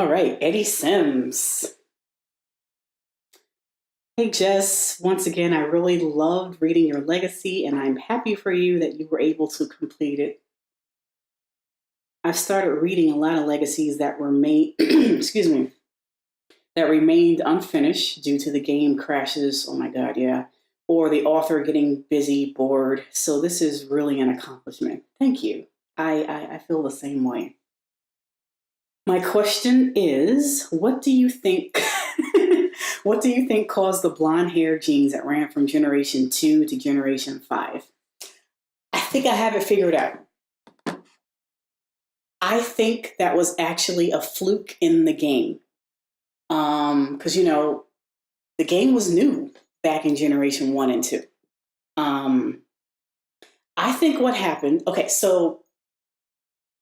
All right, Eddie Sims. Hey, Jess. Once again, I really loved reading your legacy, and I'm happy for you that you were able to complete it. I've started reading a lot of legacies that were made, excuse me, that remained unfinished due to the game crashes. Oh my God, yeah. Or the author getting busy, bored. So this is really an accomplishment. Thank you. I feel the same way. My question is, what do you think? What do you think caused the blonde hair genes that ran from generation 2 to generation 5? I think I have it figured out. I think that was actually a fluke in the game. Because the game was new back in generation 1 and 2. I think what happened, okay, so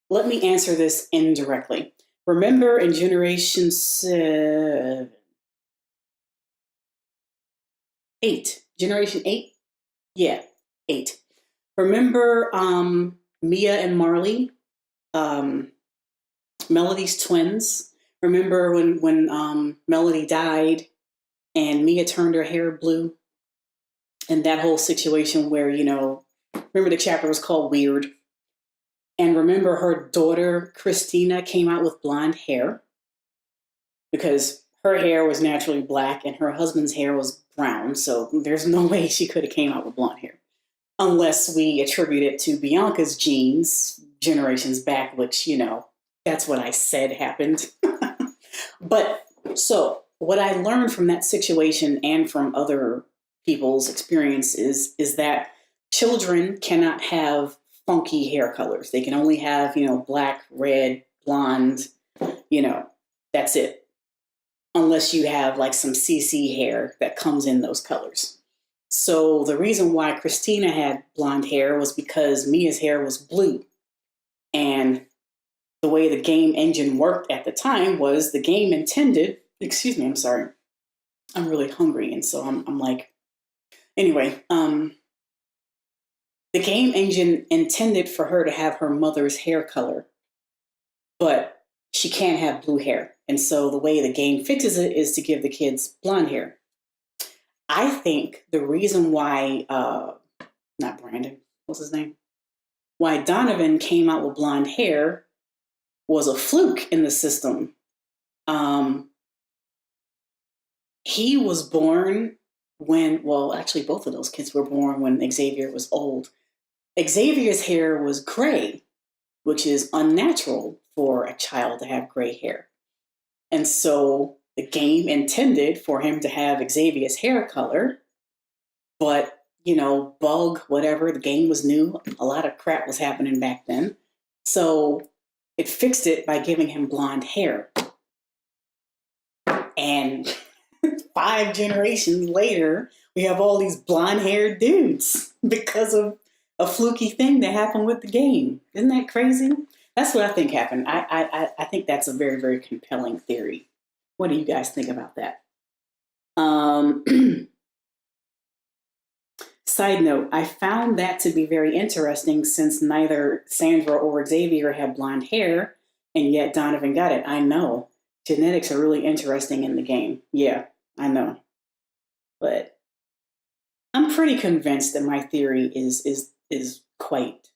let me answer this indirectly. Remember in generation 8, generation 8? Yeah, 8. Remember Mia and Marley, Melody's twins? Remember when Melody died and Mia turned her hair blue? And that whole situation where, remember the chapter was called Weird? And remember her daughter, Christina, came out with blonde hair because her hair was naturally black and her husband's hair was brown. So there's no way she could have came out with blonde hair unless we attribute it to Bianca's genes generations back, which, that's what I said happened. But so what I learned from that situation and from other people's experiences is that children cannot have funky hair colors. They can only have, black, red, blonde, that's it. Unless you have like some CC hair that comes in those colors. So the reason why Christina had blonde hair was because Mia's hair was blue. And the way the game engine worked at the time was the game intended, excuse me, I'm sorry. I'm really hungry. And so I'm like, anyway, the game engine intended for her to have her mother's hair color, but she can't have blue hair. And so the way the game fixes it is to give the kids blonde hair. I think the reason why, not Brandon, what's his name? Why Donovan came out with blonde hair was a fluke in the system. He was born actually both of those kids were born when Xavier was old. Xavier's hair was gray, which is unnatural for a child to have gray hair. And so the game intended for him to have Xavier's hair color, but, bug, whatever, the game was new. A lot of crap was happening back then. So it fixed it by giving him blonde hair. And 5 generations later, we have all these blonde-haired dudes because of a fluky thing that happened with the game. Isn't that crazy? That's what I think happened. I think that's a very, very compelling theory. What do you guys think about that? Side note, I found that to be very interesting since neither Sandra or Xavier had blonde hair, and yet Donovan got it. I know. Genetics are really interesting in the game. Yeah, I know. But I'm pretty convinced that my theory is quite